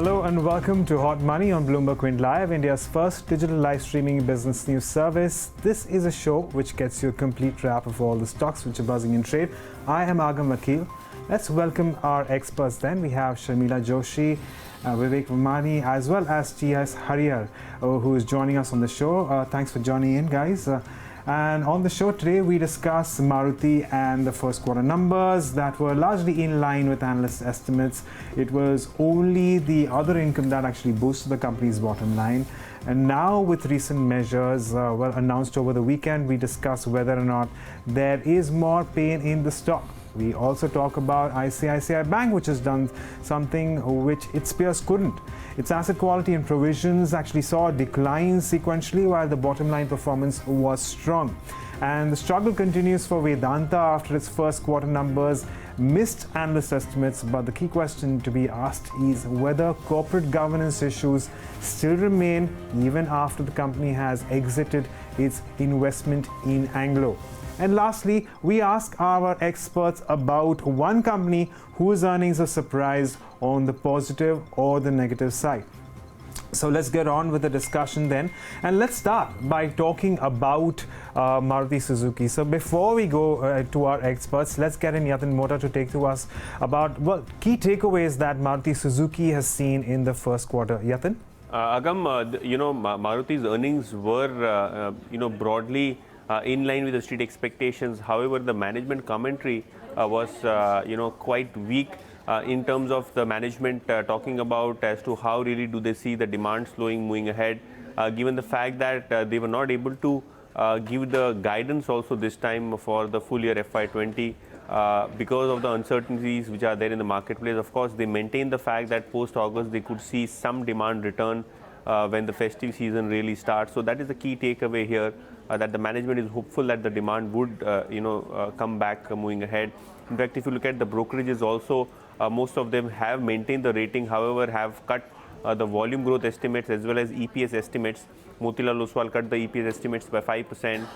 Hello and welcome to Hot Money on Bloomberg Quint Live, India's first digital live streaming business news service. This is a show which gets you a complete wrap of all the stocks which are buzzing in trade. I am Agam Vakil. Let's welcome our experts then. We have Sharmila Joshi, Vivek Vamani, as well as T.S. Hariyar, who is joining us on the show. Thanks for joining in, guys. And on the show today, we discuss Maruti and the first quarter numbers that were largely in line with analyst estimates. It was only the other income that actually boosted the company's bottom line. And now with recent measures announced over the weekend, we discuss whether or not there is more pain in the stock. We also talk about ICICI Bank, which has done something which its peers couldn't. Its asset quality and provisions actually saw a decline sequentially, while the bottom line performance was strong. And the struggle continues for Vedanta after its first quarter numbers missed analyst estimates. But the key question to be asked is whether corporate governance issues still remain even after the company has exited its investment in Anglo. And lastly, we ask our experts about one company whose earnings are surprised on the positive or the negative side. So let's get on with the discussion then. And let's start by talking about Maruti Suzuki. So before we go to our experts, let's get in Yatin Mota to take to us about, key takeaways that Maruti Suzuki has seen in the first quarter. Yatin? Agam, Maruti's earnings were, broadly in line with the street expectations. However, the management commentary was, quite weak in terms of the management talking about as to how really do they see the demand slowing moving ahead, given the fact that they were not able to give the guidance also this time for the full year FY20 because of the uncertainties which are there in the marketplace. Of course, they maintain the fact that post-August they could see some demand return when the festive season really starts. So that is the key takeaway here. That the management is hopeful that the demand would, come back moving ahead. In fact, if you look at the brokerages also, most of them have maintained the rating, however, have cut the volume growth estimates as well as EPS estimates. Motilal Oswal cut the EPS estimates by 5%.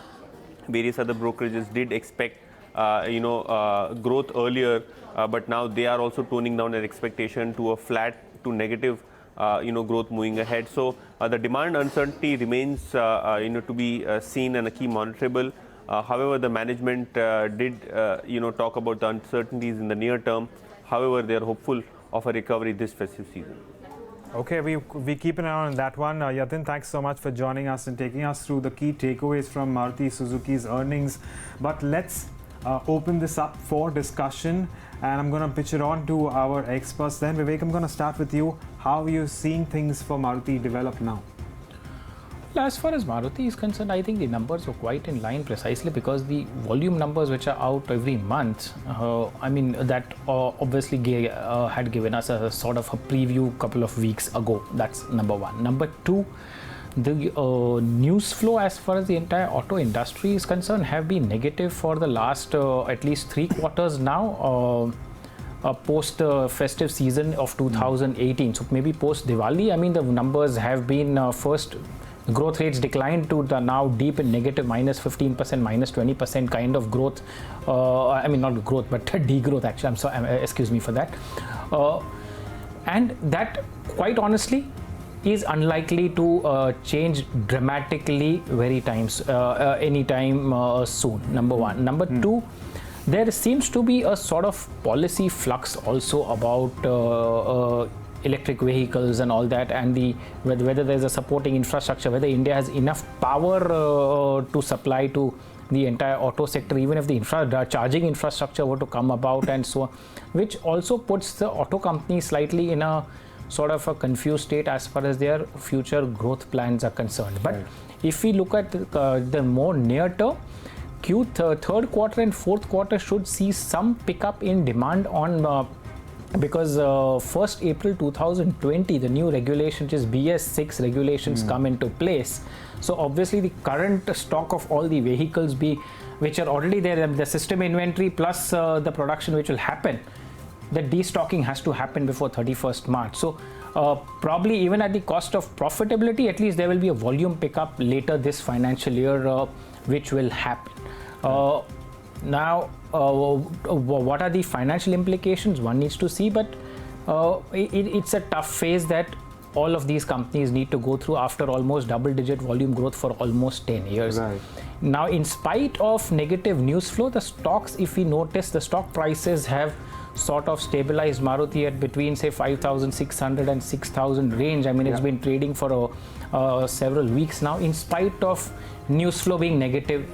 Various other brokerages did expect, growth earlier, but now they are also toning down their expectation to a flat to negative growth moving ahead. So the demand uncertainty remains, to be seen and a key monitorable. However, the management did, talk about the uncertainties in the near term. However, they are hopeful of a recovery this festive season. Okay, we keep an eye on that one. Yatin, thanks so much for joining us and taking us through the key takeaways from Maruti Suzuki's earnings. But let's open this up for discussion, and I'm going to pitch it on to our experts then. Vivek, I'm going to start with you. How are you seeing things for Maruti develop now? Well, as far as Maruti is concerned, I think the numbers were quite in line precisely because the volume numbers which are out every month, that obviously had given us a sort of a preview a couple of weeks ago. That's number one. Number two, the news flow as far as the entire auto industry is concerned have been negative for the last at least 3 quarters now. Post festive season of 2018, so maybe post Diwali, the numbers have been first growth rates declined to the now deep in negative -15%, -20% kind of growth. Not growth, but degrowth actually. I'm sorry, excuse me for that. And that, quite honestly, is unlikely to change dramatically anytime soon. Number one. Number two, there seems to be a sort of policy flux also about electric vehicles and all that, and whether there's a supporting infrastructure, whether India has enough power to supply to the entire auto sector, even if the charging infrastructure were to come about and so on, which also puts the auto company slightly in a sort of a confused state as far as their future growth plans are concerned. But if we look at the more near term, third quarter and fourth quarter should see some pickup in demand on because 1st April 2020, the new regulation, which is BS6 regulations, come into place. So obviously the current stock of all the vehicles which are already there, the system inventory plus the production which will happen, the destocking has to happen before 31st March. So probably even at the cost of profitability, at least there will be a volume pickup later this financial year which will happen. Now, what are the financial implications? One needs to see, but it's a tough phase that all of these companies need to go through after almost double-digit volume growth for almost 10 years. Right. Now, in spite of negative news flow, the stocks, if we notice, the stock prices have sort of stabilized Maruti at between, say, 5,600 and 6,000 range. I mean, it's been trading for several weeks now, in spite of news flow being negative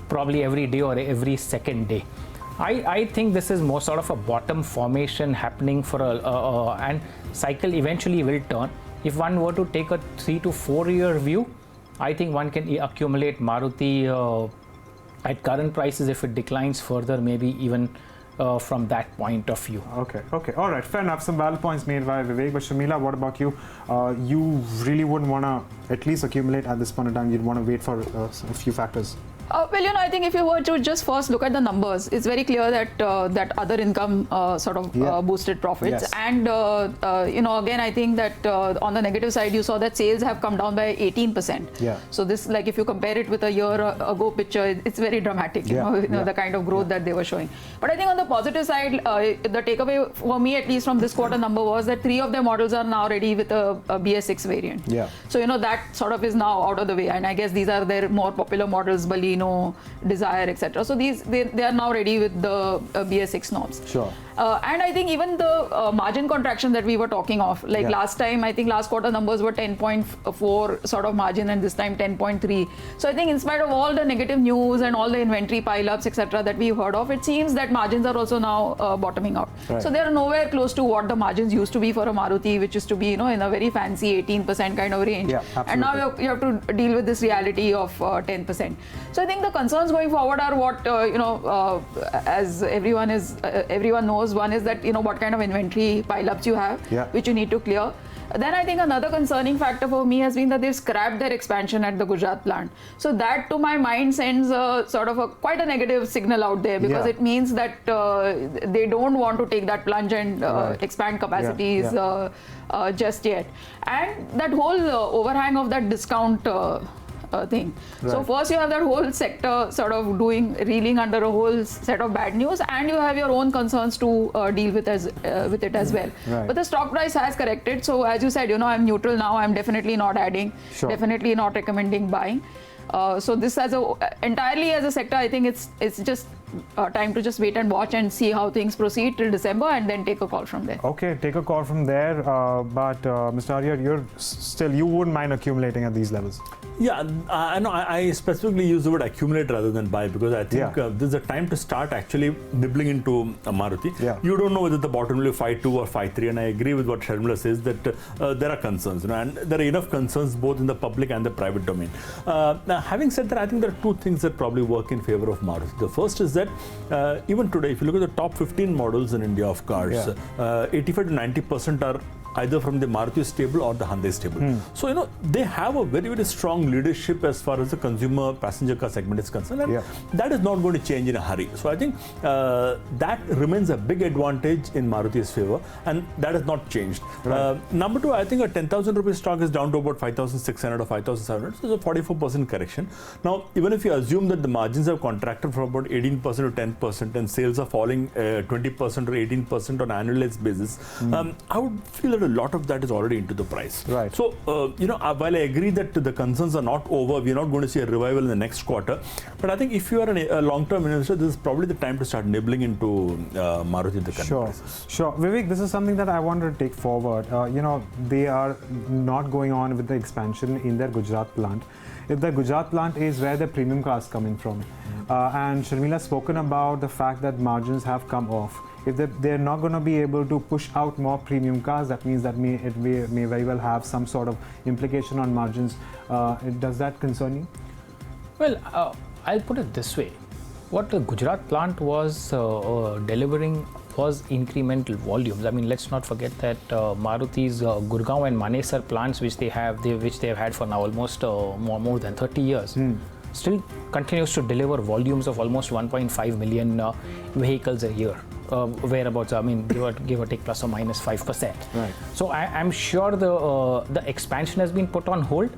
probably every day or every second day. I think this is more sort of a bottom formation happening for and cycle eventually will turn. If one were to take a 3 to 4 year view, I think one can accumulate Maruti at current prices. If it declines further, maybe even from that point of view. Okay, all right, fair enough. Some valid points made by Vivek. But Sharmila, what about you? You really wouldn't want to at least accumulate at this point in time. You'd want to wait for a few factors. Well, I think if you were to just first look at the numbers, it's very clear that that other income sort of boosted profits. Yes. And, again, I think that on the negative side, you saw that sales have come down by 18%. Yeah. So this, like, if you compare it with a year ago picture, it's very dramatic, the kind of growth that they were showing. But I think on the positive side, the takeaway for me, at least from this quarter number, was that 3 of their models are now ready with a BS6 variant. Yeah. So, that sort of is now out of the way. And I guess these are their more popular models, Baleno, Desire, etc. So they are now ready with the BS6 norms. Sure. And I think even the margin contraction that we were talking of, like last time, I think last quarter numbers were 10.4 sort of margin, and this time 10.3. So I think in spite of all the negative news and all the inventory pile-ups, etc., that we've heard of, it seems that margins are also now bottoming out. Right. So they are nowhere close to what the margins used to be for a Maruti, which used to be, in a very fancy 18% kind of range. Yeah, absolutely. And now you have to deal with this reality of 10%. So I think the concerns going forward are what, as everyone knows, one is that, what kind of inventory pile-ups you have, which you need to clear. Then I think another concerning factor for me has been that they've scrapped their expansion at the Gujarat plant. So that, to my mind, sends sort of quite a negative signal out there, because it means that they don't want to take that plunge and expand capacities just yet. And that whole overhang of that discount thing. Right. So first you have that whole sector sort of reeling under a whole set of bad news, and you have your own concerns to deal with it as well. Right. But the stock price has corrected. So as you said, I'm neutral now. I'm definitely not adding. Sure. Definitely not recommending buying. So this entirely as a sector, I think it's just time to just wait and watch and see how things proceed till December, and then take a call from there. Okay, take a call from there. But Mr. Arya, you wouldn't mind accumulating at these levels? Yeah, I know. I specifically use the word accumulate rather than buy, because I think this is a time to start actually nibbling into Maruti. Yeah. You don't know whether the bottom will be 5.2 or 5.3, and I agree with what Sharmila says that there are concerns, and there are enough concerns both in the public and the private domain. Now, having said that, I think there are 2 things that probably work in favor of Maruti. The first is that even today, if you look at the top 15 models in India of cars, 85 to 90% are either from the Maruti stable or the Hyundai stable. So, they have a very, very strong leadership as far as the consumer passenger car segment is concerned, and that is not going to change in a hurry. So I think that remains a big advantage in Maruti's favor, and that has not changed. Right. Number 2, I think a 10,000 rupees stock is down to about 5,600 or 5,700, so it's a 44% correction. Now, even if you assume that the margins have contracted from about 18% to 10% and sales are falling 20% or 18% on an annualized basis, I would feel that a lot of that is already into the price. Right. So, while I agree that the concerns are not over, we're not going to see a revival in the next quarter, but I think if you are a long-term investor, this is probably the time to start nibbling into Maruti in the current prices. Sure. Vivek, this is something that I wanted to take forward. They are not going on with the expansion in their Gujarat plant. If the Gujarat plant is where the premium cars coming from, and Sharmila spoken about the fact that margins have come off. If they're not going to be able to push out more premium cars, that means that it may very well have some sort of implication on margins. Does that concern you? Well, I'll put it this way. What the Gujarat plant was delivering was incremental volumes. I mean, let's not forget that Maruti's Gurgaon and Manesar plants, which they have had for now almost more than 30 years, still continues to deliver volumes of almost 1.5 million vehicles a year. Whereabouts, I mean, give or take plus or minus 5%. Right. So I'm sure the expansion has been put on hold,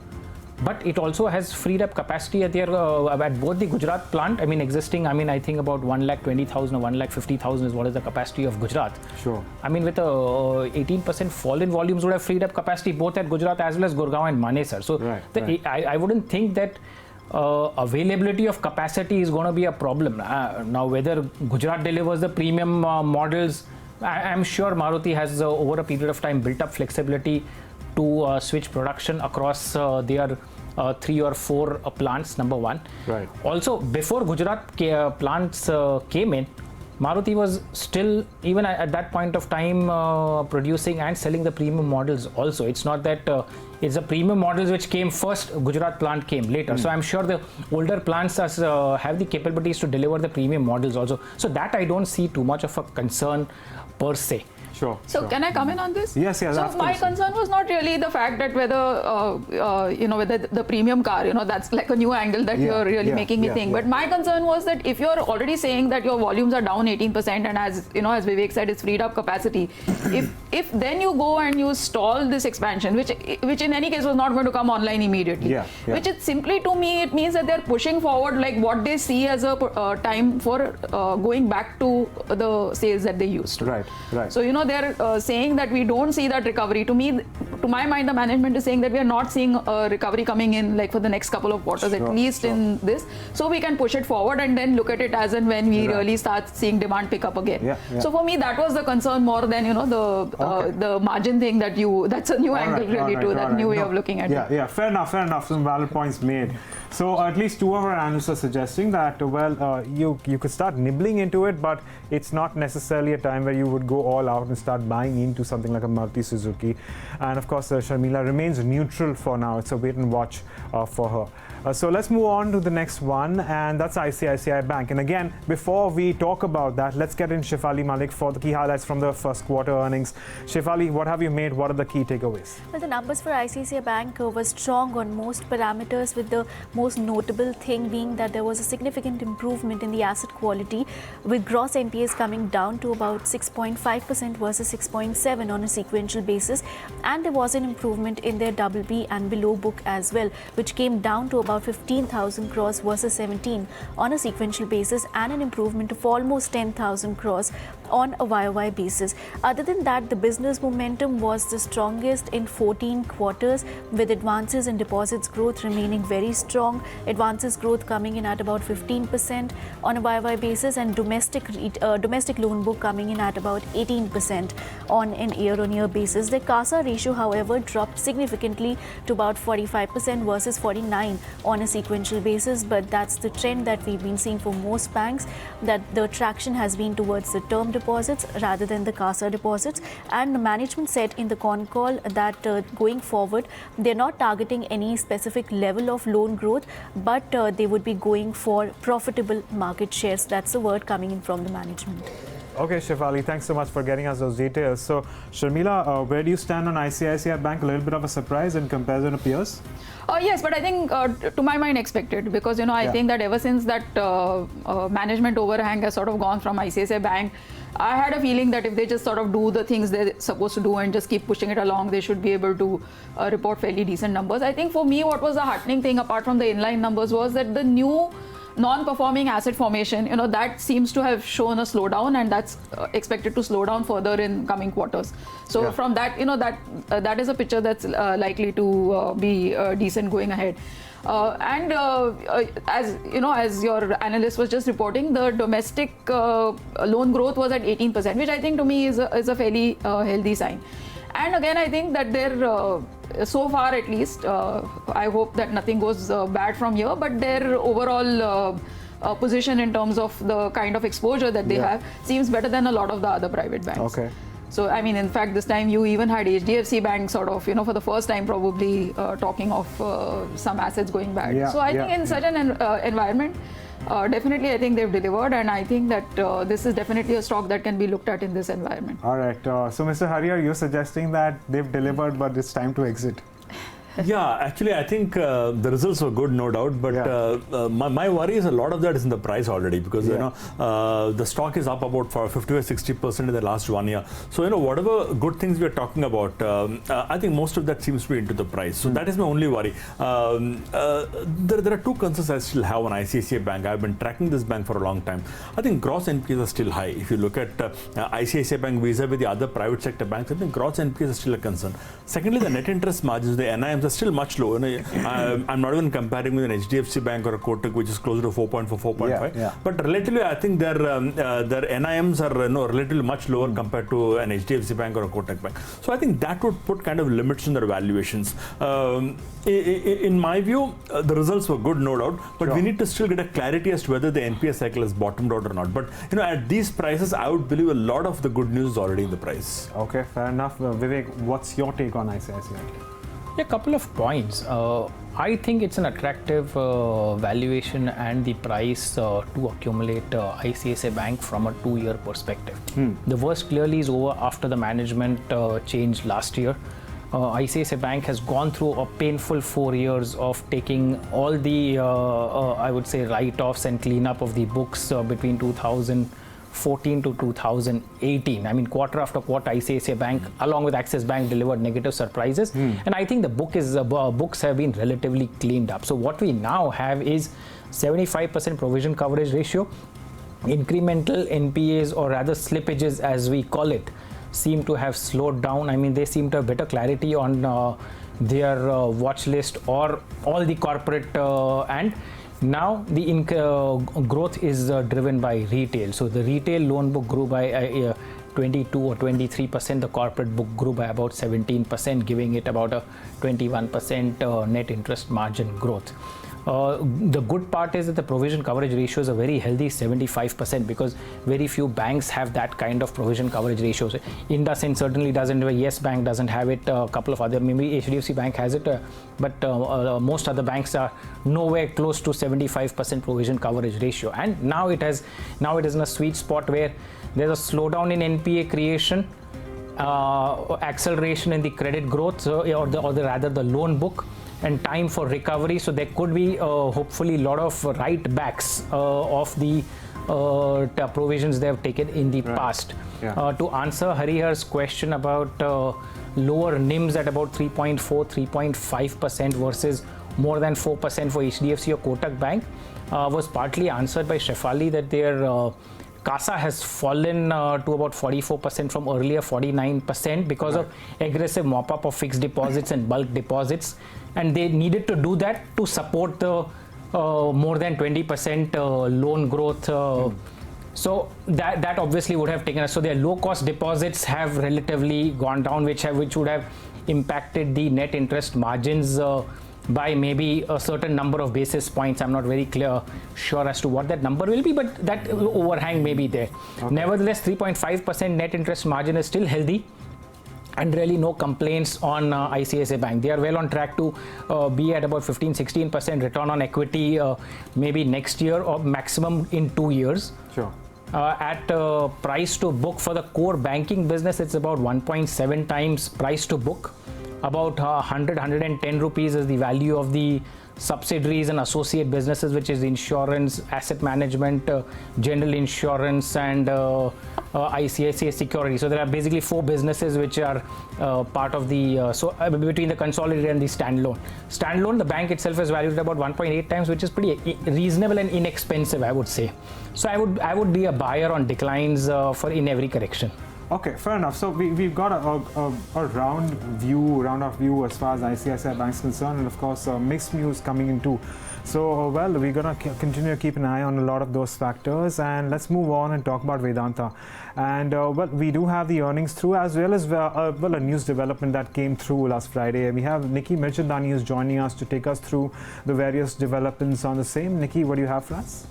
but it also has freed up capacity at their at both the Gujarat plant. I mean, existing. I mean, I think about 1,20,000 or 1,50,000 is what is the capacity of Gujarat. Sure. I mean, with a 18% fall in volumes, would have freed up capacity both at Gujarat as well as Gurgaon and Manesar. So I wouldn't think that availability of capacity is going to be a problem. Now, whether Gujarat delivers the premium models, I'm sure Maruti has over a period of time built up flexibility to switch production across their 3 or 4 plants, number one. Right. Also, before Gujarat plants came in, Maruti was still, even at that point of time, producing and selling the premium models also. It's not that it's the premium models which came first, Gujarat plant came later. So I'm sure the older plants have the capabilities to deliver the premium models also. So that I don't see too much of a concern per se. Sure. So can I come in on this? Yes. So my concern was not really the fact that whether whether the premium car, that's like a new angle that you're really making me think. But my concern was that if you're already saying that your volumes are down 18%, and as Vivek said, it's freed up capacity. If then you go and you stall this expansion, which in any case was not going to come online immediately, which is simply, to me, it means that they're pushing forward like what they see as a time for going back to the sales that they used to. Right. So they're saying that we don't see that recovery. To me, to my mind, the management is saying that we are not seeing a recovery coming in like for the next couple of quarters, at least in this. So we can push it forward and then look at it as and when we really start seeing demand pick up again. So for me, that was the concern more than the margin thing that's a new angle really to that new way of looking at it. Yeah, fair enough. Some valid points made. So at least 2 of our analysts are suggesting that you could start nibbling into it, but it's not necessarily a time where you would go all out and start buying into something like a Maruti Suzuki. And of course, Sharmila remains neutral for now. It's a wait and watch for her. So let's move on to the next one, and that's ICICI Bank. And again, before we talk about that, let's get in Shefali Malik for the key highlights from the first quarter earnings. Shefali, what have you made? What are the key takeaways? Well, the numbers for ICICI Bank were strong on most parameters, with the most notable thing being that there was a significant improvement in the asset quality, with gross NPAs coming down to about 6.5% versus 6.7% on a sequential basis. And there was an improvement in their BB and below book as well, which came down to about 15,000 crores versus 17 on a sequential basis, and an improvement of almost 10,000 crores on a YOY basis. Other than that, the business momentum was the strongest in 14 quarters, with advances and deposits growth remaining very strong. Advances growth coming in at about 15% on a YOY basis, and domestic loan book coming in at about 18% on an year-on-year basis. The CASA ratio, however, dropped significantly to about 45% versus 49% on a sequential basis. But that's the trend that we've been seeing for most banks, that the traction has been towards the term deposits rather than the CASA deposits. And the management said in the con call that going forward, they're not targeting any specific level of loan growth, but they would be going for profitable market shares. That's the word coming in from the management. Okay, Shefali, thanks so much for getting us those details. So, Sharmila, where do you stand on ICICI Bank? A little bit of a surprise in comparison to peers? Yes, but I think to my mind expected, because I think that ever since that management overhang has sort of gone from ICICI Bank, I had a feeling that if they just sort of do the things they're supposed to do and just keep pushing it along, they should be able to report fairly decent numbers. I think for me, what was the heartening thing apart from the inline numbers was that the new non-performing asset formation, that seems to have shown a slowdown, and that's expected to slow down further in coming quarters. So from that, that is a picture that's likely to be decent going ahead. As your analyst was just reporting, the domestic loan growth was at 18%, which I think to me is a fairly healthy sign. And again, I think that they're so far at least, I hope that nothing goes bad from here, but their overall position in terms of the kind of exposure that they have seems better than a lot of the other private banks. Okay. So, I mean, in fact, this time you even had HDFC Bank sort of, for the first time probably talking of some assets going bad. So I think in such an environment, definitely I think they've delivered, and I think that this is definitely a stock that can be looked at in this environment. All right. So, Mr. Harrier, you're suggesting that they've delivered, but it's time to exit. Yeah, actually, I think the results were good, no doubt. But my worry is a lot of that is in the price already, because the stock is up about 50 or 60% in the last 1 year. So whatever good things we are talking about, I think most of that seems to be into the price. So that is my only worry. There are two concerns I still have on ICICI Bank. I've been tracking this bank for a long time. I think gross NPAs are still high. If you look at ICICI Bank vis-a-vis the other private sector banks, I think gross NPAs are still a concern. Secondly, the net interest margins, the NIMs are still much low. I'm not even comparing with an HDFC Bank or a Kotak, which is closer to 4.4, 4.5. But relatively, I think their NIMs are relatively much lower compared to an HDFC Bank or a Kotak Bank. So I think that would put kind of limits on their valuations. In my view, the results were good, no doubt, but we need to still get a clarity as to whether the NPA cycle has bottomed out or not. But at these prices, I would believe a lot of the good news is already in the price. Okay, fair enough. Vivek, what's your take on ICICI? A couple of points. I think it's an attractive valuation and the price to accumulate ICICI Bank from a 2-year perspective. The worst clearly is over after the management change last year. ICICI Bank has gone through a painful 4 years of taking all the, I would say, write-offs and cleanup of the books between 2014 to 2018. I mean, quarter after quarter, ICICI Bank, along with Axis Bank, delivered negative surprises. And I think the books have been relatively cleaned up. So what we now have is 75% provision coverage ratio. Incremental NPAs, or rather slippages as we call it, seem to have slowed down. I mean, they seem to have better clarity on their watch list or all the corporate and now the growth is driven by retail. So the retail loan book grew by 22 or 23%. The corporate book grew by about 17%, giving it about a 21% net interest margin growth. The good part is that the provision coverage ratios are very healthy, 75%, because very few banks have that kind of provision coverage ratios. IndusInd certainly doesn't. Yes Bank doesn't have it. A couple of other, maybe HDFC Bank has it, but most other banks are nowhere close to 75% provision coverage ratio. And now it is in a sweet spot where there's a slowdown in NPA creation, acceleration in the credit growth, or rather the loan book, and time for recovery. So there could be hopefully a lot of write backs of the provisions they have taken in the past. To answer Harihar's question about lower NIMs at about 3.4, 3.5% versus more than 4% for HDFC or Kotak Bank was partly answered by Shefali, that their CASA has fallen to about 44% from earlier 49% because of aggressive mop-up of fixed deposits and bulk deposits, and they needed to do that to support the more than 20% loan growth. So that obviously would have taken us. So their low-cost deposits have relatively gone down, which would have impacted the net interest margins by maybe a certain number of basis points. I'm not very sure as to what that number will be, but that overhang may be there. Nevertheless, 3.5% net interest margin is still healthy, and really no complaints on ICICI Bank. They are well on track to be at about 15-16% return on equity maybe next year, or maximum in 2 years. Sure. At price to book for the core banking business, it's about 1.7 times price to book. About 110 rupees is the value of the subsidiaries and associate businesses, which is insurance, asset management, general insurance, and ICICI Security. So there are basically 4 businesses which are part of the between the consolidated and the standalone. Standalone, the bank itself is valued at about 1.8 times, which is pretty reasonable and inexpensive, I would say. So I would be a buyer on declines for in every correction. Okay, fair enough. So we've got a round of view as far as ICICI Bank is concerned, and of course mixed news coming in too. So well, we're gonna continue to keep an eye on a lot of those factors, and let's move on and talk about Vedanta. And well, we do have the earnings through, as well as a news development that came through last Friday. And we have Nikki Mirchandani is joining us to take us through the various developments on the same. Nikki, what do you have for us?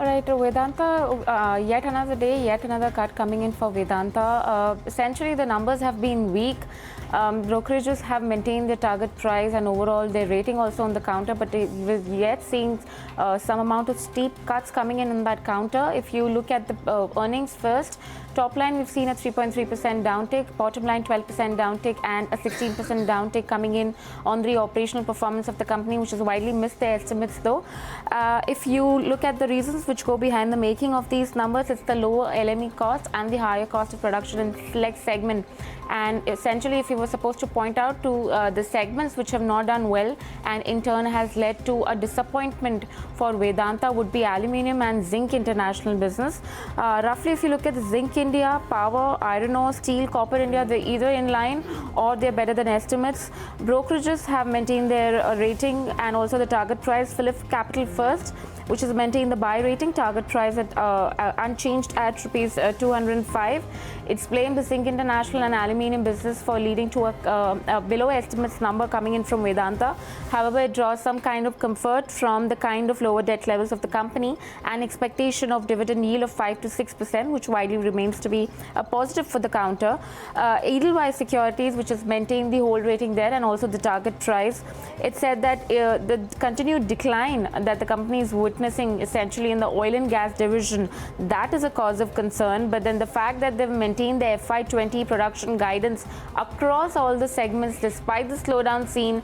All right, Vedanta, yet another day, yet another cut coming in for Vedanta. Essentially, the numbers have been weak. Brokerages have maintained their target price and overall their rating also on the counter, but we're yet seeing some amount of steep cuts coming in that counter. If you look at the earnings first, top line we've seen a 3.3% downtick, bottom line 12% downtick and a 16% downtick coming in on the operational performance of the company, which has widely missed their estimates though. If you look at the reasons which go behind the making of these numbers, it's the lower LME cost and the higher cost of production in select segment. And essentially, if you were supposed to point out to the segments which have not done well and in turn has led to a disappointment for Vedanta, would be aluminium and zinc international business. Roughly, if you look at the zinc India, power, iron ore, steel, copper India, they're either in line or they're better than estimates. Brokerages have maintained their rating and also the target price. Phillip Capital first, which has maintained the buy rating, target price at unchanged at rupees 205. It's blamed the zinc international and aluminium business for leading to a below estimates number coming in from Vedanta. However, it draws some kind of comfort from the kind of lower debt levels of the company and expectation of dividend yield of 5 to 6%, which widely remains to be a positive for the counter. Edelweiss Securities, which has maintained the hold rating there and also the target price, it said that the continued decline that the company is witnessing essentially in the oil and gas division, that is a cause of concern. But then the fact that they've maintained their FY20 production guidance across all the segments despite the slowdown seen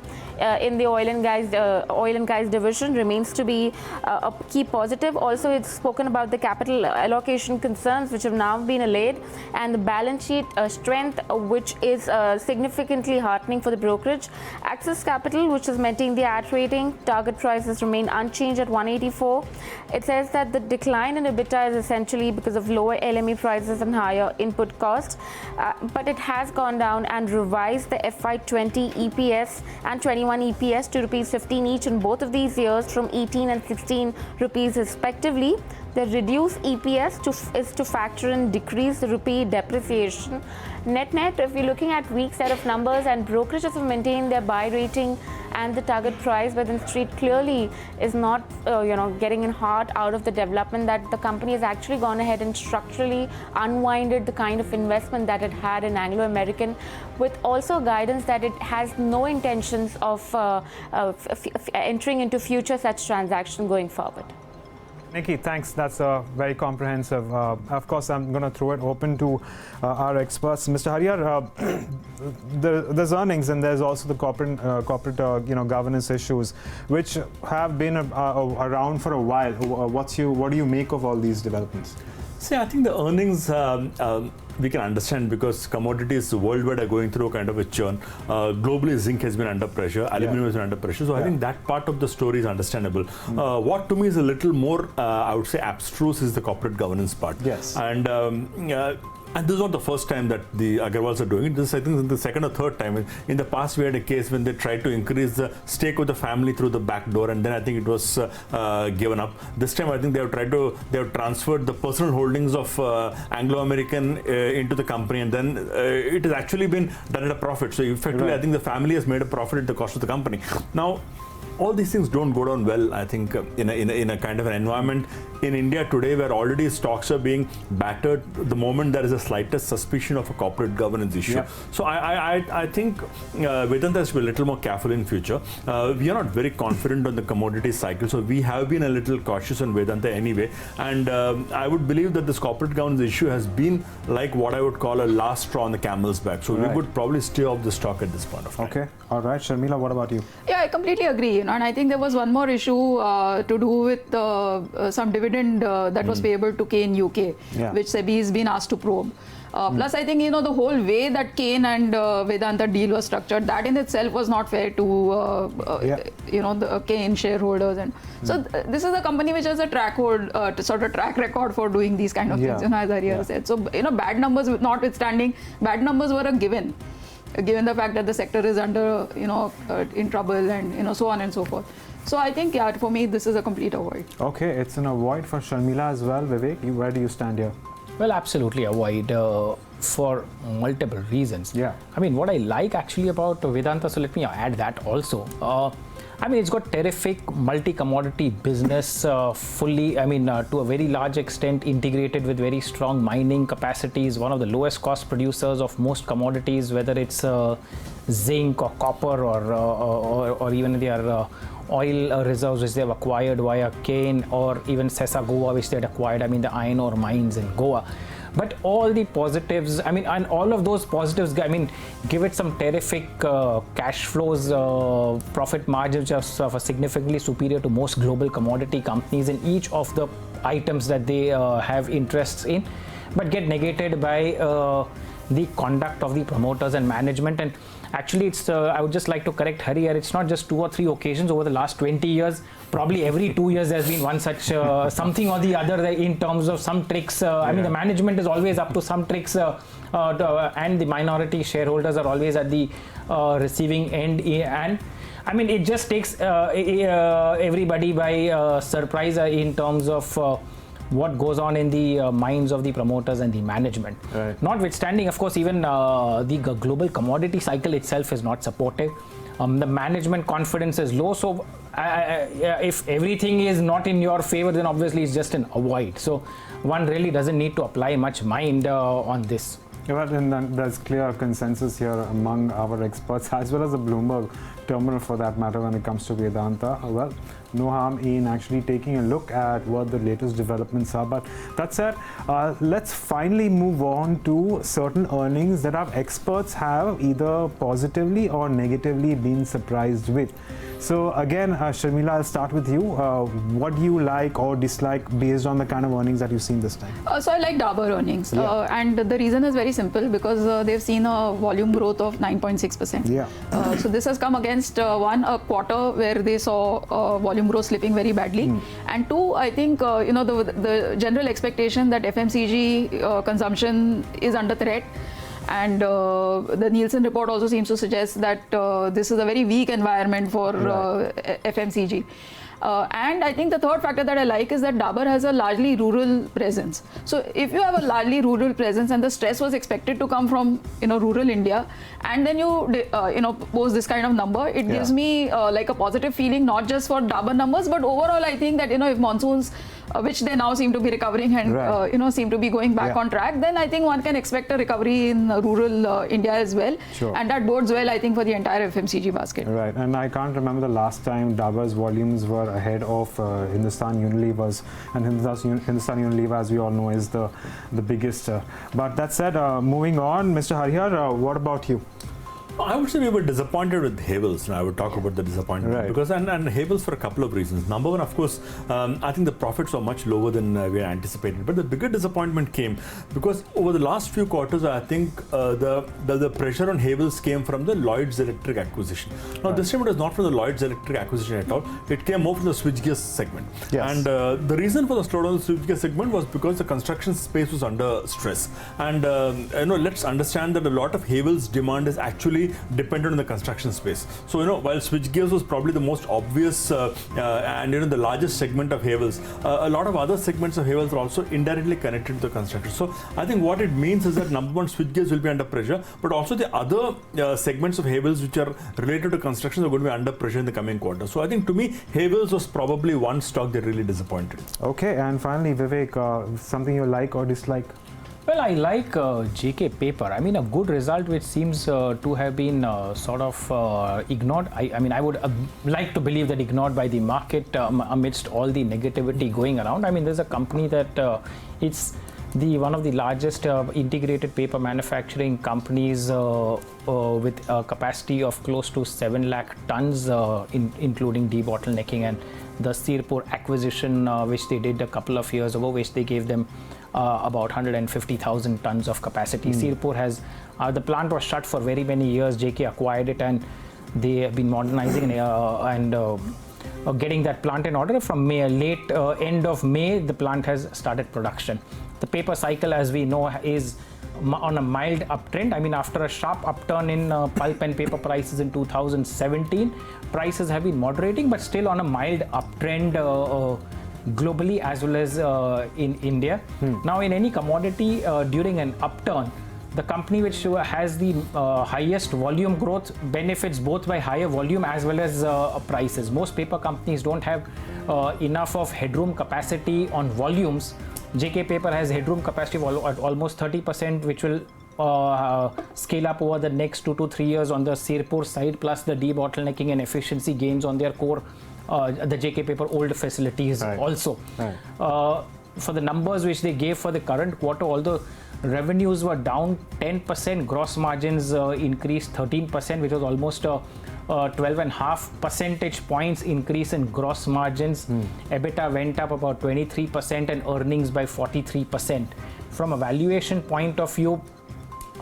in the oil and gas division remains to be a key positive. Also, it's spoken about the capital allocation concerns which have now been allayed and the balance sheet strength, which is significantly heartening for the brokerage. Axis Capital, which has maintained the AT rating, target prices remain unchanged at 184. It says that the decline in EBITDA is essentially because of lower LME prices and higher input costs, but it has gone down and revised the FY20 EPS and 21 EPS to rupees 15 each in both of these years from 18 and 16 rupees respectively. The reduced EPS is to factor in decreased rupee depreciation. Net, if you're looking at weak set of numbers and brokerages have maintained their buy rating and the target price, but then Street clearly is not getting in heart out of the development that the company has actually gone ahead and structurally unwinded the kind of investment that it had in Anglo-American, with also guidance that it has no intentions of entering into future such transaction going forward. Nikki, thanks. That's very comprehensive. Of course, I'm going to throw it open to our experts. Mr. Hariyar, there's earnings and there's also the corporate governance issues, which have been around for a while. What do you make of all these developments? See, I think the earnings we can understand because commodities worldwide are going through kind of a churn. Globally, zinc has been under pressure, aluminum has been under pressure. So I think that part of the story is understandable. What to me is a little more, I would say, abstruse is the corporate governance part. Yes. And this is not the first time that the Agarwals are doing it. This, I think, is the second or third time. In the past, we had a case when they tried to increase the stake of the family through the back door, and then I think it was given up. This time, I think they have transferred the personal holdings of Anglo-American into the company, and then it has actually been done at a profit. So effectively, I think the family has made a profit at the cost of the company. Now, all these things don't go down well, I think, in a kind of an environment in India today where already stocks are being battered the moment there is a slightest suspicion of a corporate governance issue. So I think Vedanta has to be a little more careful in future. We are not very confident on the commodity cycle, so we have been a little cautious on Vedanta anyway. And I would believe that this corporate governance issue has been like what I would call a last straw on the camel's back. So we would probably stay off the stock at this point of time. Okay. All right. Sharmila, what about you? Yeah, I completely agree. And I think there was one more issue to do with some dividend that was payable to Kane UK, which SEBI has been asked to probe. Plus, I think, the whole way that Kane and Vedanta deal was structured, that in itself was not fair to, the Kane shareholders. And so this is a company which has a track record for doing these kind of things, as Hariyar said. So, bad numbers notwithstanding, bad numbers were a given the fact that the sector is under, in trouble and, so on and so forth. So I think, for me, this is a complete avoid. Okay, it's an avoid for Sharmila as well. Vivek, where do you stand here? Well, absolutely avoid for multiple reasons. I mean, what I like actually about Vedanta, so let me add that also. I mean, it's got terrific multi-commodity business, fully, to a very large extent integrated with very strong mining capacities, one of the lowest cost producers of most commodities, whether it's zinc or copper or even their oil reserves which they have acquired via Kane, or even Sesa Goa which they had acquired, the iron ore mines in Goa. But all the positives, and all of those positives, give it some terrific cash flows, profit margins are significantly superior to most global commodity companies in each of the items that they have interests in, but get negated by the conduct of the promoters and management. And actually, it's I would just like to correct Hari here. It's not just 2 or 3 occasions over the last 20 years. Probably every 2 years there's been one such something or the other in terms of some tricks. The management is always up to some tricks, and the minority shareholders are always at the receiving end. And it just takes everybody by surprise in terms of what goes on in the minds of the promoters and the management. Right. Notwithstanding, of course, even the global commodity cycle itself is not supportive. The management confidence is low, so if everything is not in your favor, then obviously it's just an avoid. So one really doesn't need to apply much mind on this. Well, and there's clear consensus here among our experts as well as the Bloomberg terminal for that matter when it comes to Vedanta. Well, no harm in actually taking a look at what the latest developments are. But that said, let's finally move on to certain earnings that our experts have either positively or negatively been surprised with. So again, Sharmila, I'll start with you. What do you like or dislike based on the kind of earnings that you've seen this time? So I like Dabur earnings, and the reason is very simple, because they've seen a volume growth of 9.6%. Yeah. So this has come against a quarter where they saw volume growth slipping very badly, and two, I think the general expectation that FMCG consumption is under threat. And the Nielsen report also seems to suggest that this is a very weak environment for FMCG. And I think the third factor that I like is that Dabur has a largely rural presence. So if you have a largely rural presence and the stress was expected to come from rural India, and then you post this kind of number, it gives me like a positive feeling, not just for Dabur numbers, but overall I think that if monsoons, which they now seem to be recovering and seem to be going back on track, then I think one can expect a recovery in rural India as well. Sure. And that bodes well, I think, for the entire FMCG basket. Right, and I can't remember the last time Dabur's volumes were ahead of Hindustan Unilever's, and Hindustan Unilever, as we all know, is the biggest. But that said, moving on, Mr. Harihar, what about you? I would say we were disappointed with Havells. I would talk about the disappointment because and Havells for a couple of reasons. Number one, of course, I think the profits were much lower than we had anticipated. But the bigger disappointment came because over the last few quarters, I think the pressure on Havells came from the Lloyd's Electric acquisition. Now, this time it was not from the Lloyd's Electric acquisition at all. It came more from the switchgear segment. Yes. And the reason for the slowdown in the switchgear segment was because the construction space was under stress. And let's understand that a lot of Havells demand is actually dependent on the construction space. So, while switchgears was probably the most obvious and the largest segment of Havells, a lot of other segments of Havells are also indirectly connected to the construction. So, I think what it means is that number one, switchgears will be under pressure, but also the other segments of Havells which are related to construction are going to be under pressure in the coming quarter. So, I think to me, Havells was probably one stock that really disappointed. Okay, and finally, Vivek, something you like or dislike? Well, I like JK Paper. I mean, a good result which seems to have been sort of ignored. I would like to believe that ignored by the market amidst all the negativity going around. I mean, there's a company that it's one of the largest integrated paper manufacturing companies with a capacity of close to 7 lakh tons, including debottlenecking, and the Sirpur acquisition, which they did a couple of years ago, which they gave them about 150,000 tons of capacity. Sirpur has, the plant was shut for very many years. JK acquired it and they have been modernizing and getting that plant in order. From late end of May, the plant has started production. The paper cycle, as we know, is on a mild uptrend. I mean, after a sharp upturn in pulp and paper prices in 2017, prices have been moderating, but still on a mild uptrend globally as well as in India. Now, in any commodity during an upturn, the company which has the highest volume growth benefits both by higher volume as well as prices. Most paper companies don't have enough of headroom capacity on volumes. JK Paper has headroom capacity at almost 30%, which will scale up over the next 2 to 3 years on the Sirpur side, plus the debottlenecking and efficiency gains on their core, the JK Paper old facilities also. For the numbers which they gave for the current quarter, although revenues were down 10%, gross margins increased 13%, which was almost 12.5 percentage points increase in gross margins. EBITDA went up about 23% and earnings by 43%. From a valuation point of view,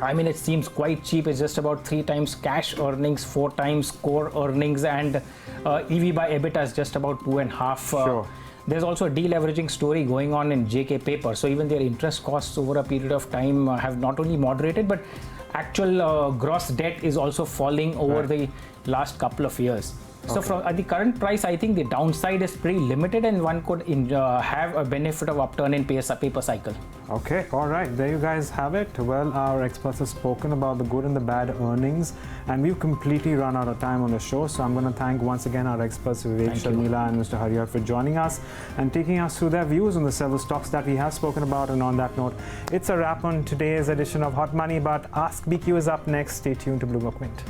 I mean, it seems quite cheap. It's just about 3 times cash earnings, 4 times core earnings, and EV by EBITDA is just about 2.5. There's also a deleveraging story going on in JK Paper. So even their interest costs over a period of time have not only moderated, but actual gross debt is also falling over the last couple of years. So at the current price, I think the downside is pretty limited, and one could have a benefit of upturn in paper cycle. Okay, all right, there you guys have it. Well, our experts have spoken about the good and the bad earnings, and we've completely run out of time on the show. So I'm going to thank once again our experts Vivek, Sharmila and Mr. Hariyar for joining us and taking us through their views on the several stocks that we have spoken about. And on that note, it's a wrap on today's edition of Hot Money, but Ask BQ is up next. Stay tuned to Bloomberg Quint.